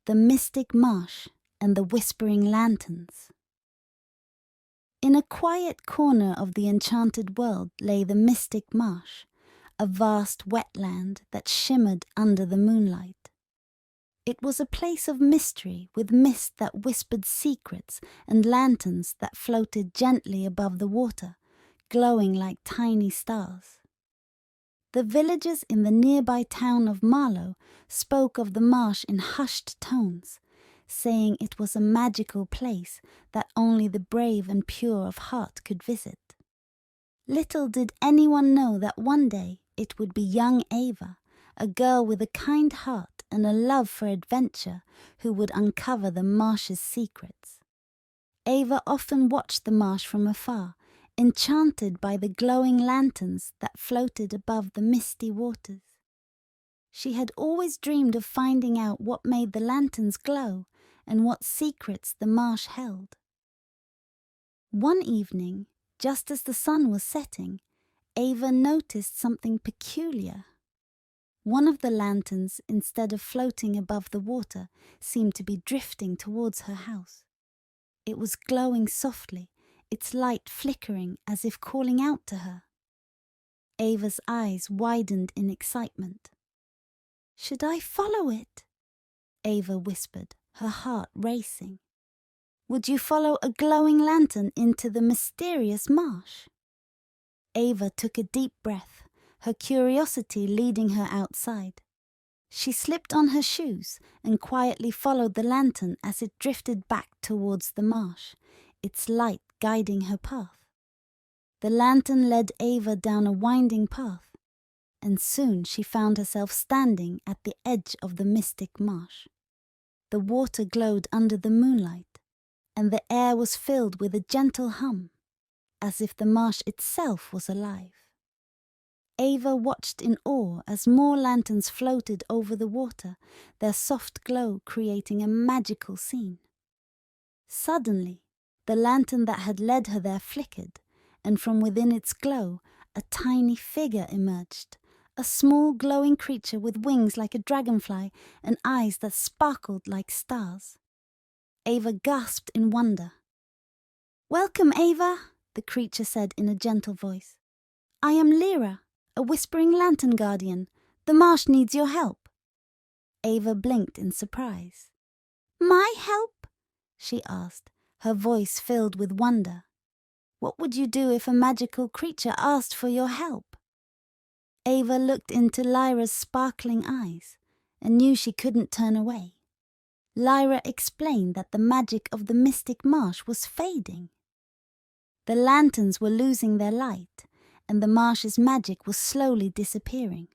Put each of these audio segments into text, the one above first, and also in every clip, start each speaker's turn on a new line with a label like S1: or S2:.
S1: The Mystic Marsh and the Whispering Lanterns. In a quiet corner of the enchanted world lay the Mystic Marsh, a vast wetland that shimmered under the moonlight. It was a place of mystery, with mist that whispered secrets and lanterns that floated gently above the water, glowing like tiny stars. The villagers in the nearby town of Marlow spoke of the marsh in hushed tones, saying it was a magical place that only the brave and pure of heart could visit. Little did anyone know that one day it would be young Ava, a girl with a kind heart and a love for adventure, who would uncover the marsh's secrets. Ava often watched the marsh from afar, enchanted by the glowing lanterns that floated above the misty waters. She had always dreamed of finding out what made the lanterns glow and what secrets the marsh held. One evening, just as the sun was setting, Ava noticed something peculiar. One of the lanterns, instead of floating above the water, seemed to be drifting towards her house. It was glowing softly, its light flickering as if calling out to her. Ava's eyes widened in excitement. "Should I follow it?" Ava whispered, her heart racing. "Would you follow a glowing lantern into the mysterious marsh?" Ava took a deep breath, her curiosity leading her outside. She slipped on her shoes and quietly followed the lantern as it drifted back towards the marsh, its light guiding her path. The lantern led Ava down a winding path, and soon she found herself standing at the edge of the Mystic Marsh. The water glowed under the moonlight, and the air was filled with a gentle hum, as if the marsh itself was alive. Ava watched in awe as more lanterns floated over the water, their soft glow creating a magical scene. Suddenly, the lantern that had led her there flickered, and from within its glow, a tiny figure emerged, a small glowing creature with wings like a dragonfly and eyes that sparkled like stars. Ava gasped in wonder. "Welcome, Ava," the creature said in a gentle voice. "I am Lyra, a whispering lantern guardian. The marsh needs your help." Ava blinked in surprise. "My help?" she asked, her voice filled with wonder. "What would you do if a magical creature asked for your help?" Ava looked into Lyra's sparkling eyes and knew she couldn't turn away. Lyra explained that the magic of the Mystic Marsh was fading. The lanterns were losing their light, and the marsh's magic was slowly disappearing.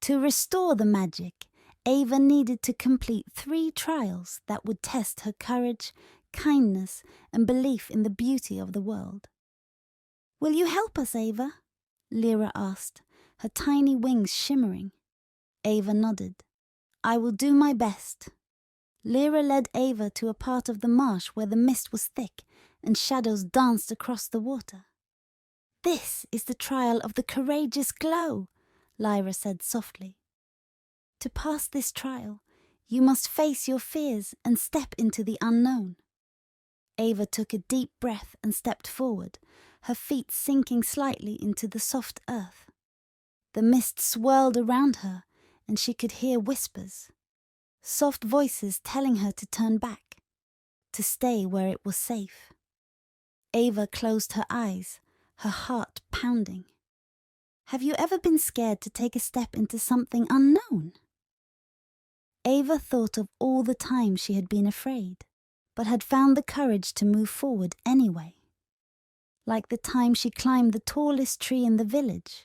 S1: To restore the magic, Ava needed to complete 3 trials that would test her courage, kindness, and belief in the beauty of the world. "Will you help us, Ava?" Lyra asked, her tiny wings shimmering. Ava nodded. "I will do my best." Lyra led Ava to a part of the marsh where the mist was thick and shadows danced across the water. "This is the trial of the courageous glow," Lyra said softly. "To pass this trial, you must face your fears and step into the unknown." Ava took a deep breath and stepped forward, her feet sinking slightly into the soft earth. The mist swirled around her, and she could hear whispers, soft voices telling her to turn back, to stay where it was safe. Ava closed her eyes, her heart pounding. Have you ever been scared to take a step into something unknown? Ava thought of all the times she had been afraid, but had found the courage to move forward anyway. Like the time she climbed the tallest tree in the village,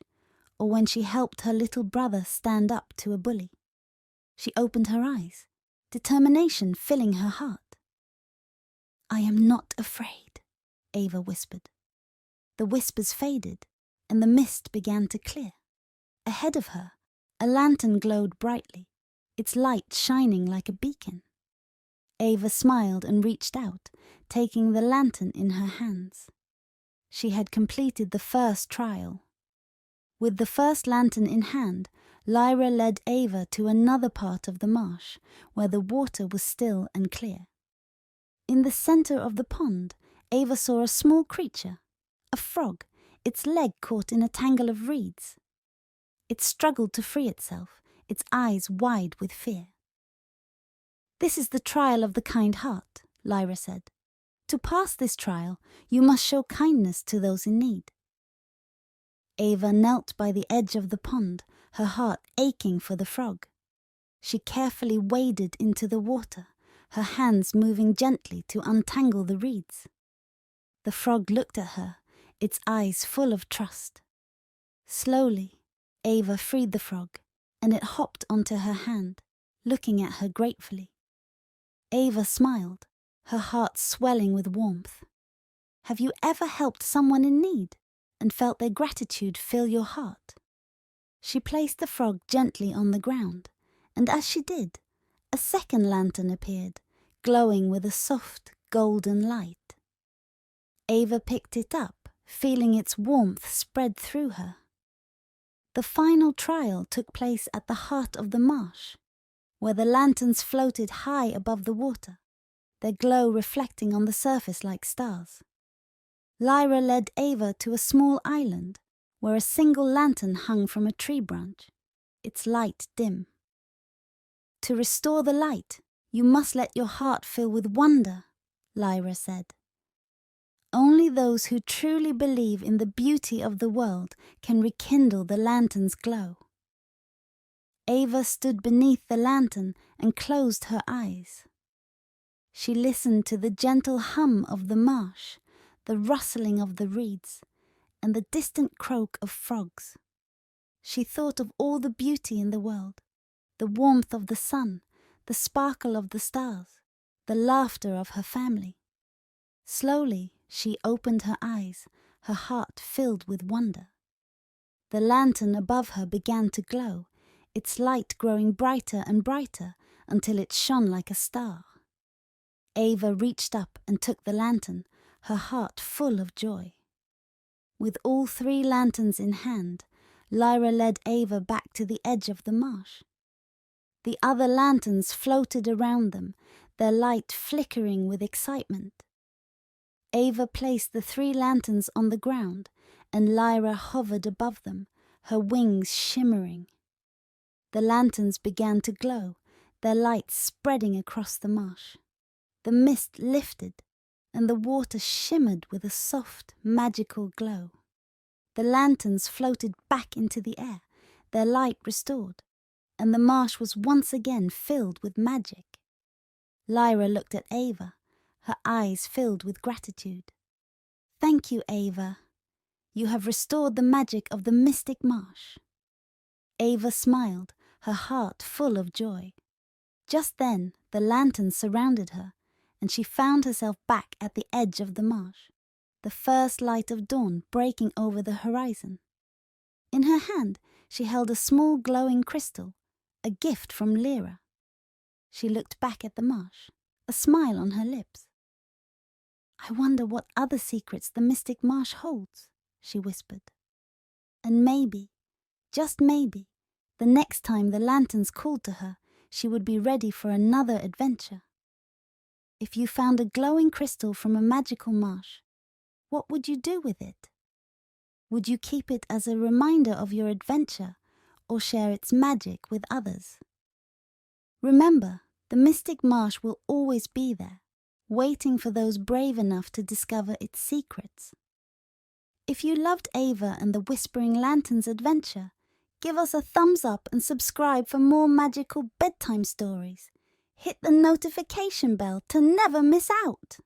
S1: or when she helped her little brother stand up to a bully. She opened her eyes, determination filling her heart. "I am not afraid," Ava whispered. The whispers faded, and the mist began to clear. Ahead of her, a lantern glowed brightly, its light shining like a beacon. Ava smiled and reached out, taking the lantern in her hands. She had completed the first trial. With the first lantern in hand, Lyra led Ava to another part of the marsh where the water was still and clear. In the center of the pond, Ava saw a small creature, a frog, its leg caught in a tangle of reeds. It struggled to free itself, its eyes wide with fear. "This is the trial of the kind heart," Lyra said. "To pass this trial, you must show kindness to those in need." Ava knelt by the edge of the pond, her heart aching for the frog. She carefully waded into the water, her hands moving gently to untangle the reeds. The frog looked at her, its eyes full of trust. Slowly, Ava freed the frog, and it hopped onto her hand, looking at her gratefully. Ava smiled, her heart swelling with warmth. Have you ever helped someone in need and felt their gratitude fill your heart? She placed the frog gently on the ground, and as she did, a second lantern appeared, glowing with a soft golden light. Ava picked it up, feeling its warmth spread through her. The final trial took place at the heart of the marsh, where the lanterns floated high above the water, their glow reflecting on the surface like stars. Lyra led Ava to a small island, where a single lantern hung from a tree branch, its light dim. "To restore the light, you must let your heart fill with wonder," Lyra said. "Only those who truly believe in the beauty of the world can rekindle the lantern's glow." Ava stood beneath the lantern and closed her eyes. She listened to the gentle hum of the marsh, the rustling of the reeds, and the distant croak of frogs. She thought of all the beauty in the world, the warmth of the sun, the sparkle of the stars, the laughter of her family. Slowly, she opened her eyes, her heart filled with wonder. The lantern above her began to glow, its light growing brighter and brighter until it shone like a star. Ava reached up and took the lantern, her heart full of joy. With all 3 lanterns in hand, Lyra led Ava back to the edge of the marsh. The other lanterns floated around them, their light flickering with excitement. Ava placed the 3 lanterns on the ground, and Lyra hovered above them, her wings shimmering. The lanterns began to glow, their light spreading across the marsh. The mist lifted, and the water shimmered with a soft, magical glow. The lanterns floated back into the air, their light restored, and the marsh was once again filled with magic. Lyra looked at Ava, her eyes filled with gratitude. "Thank you, Ava. You have restored the magic of the Mystic Marsh." Ava smiled, her heart full of joy. Just then, the lanterns surrounded her, and she found herself back at the edge of the marsh, the first light of dawn breaking over the horizon. In her hand, she held a small glowing crystal, a gift from Lyra. She looked back at the marsh, a smile on her lips. "I wonder what other secrets the Mystic Marsh holds," she whispered. And maybe, just maybe, the next time the lanterns called to her, she would be ready for another adventure. If you found a glowing crystal from a magical marsh, what would you do with it? Would you keep it as a reminder of your adventure or share its magic with others? Remember, the Mystic Marsh will always be there, waiting for those brave enough to discover its secrets. If you loved Ava and the Whispering Lantern's adventure, give us a thumbs up and subscribe for more magical bedtime stories. Hit the notification bell to never miss out.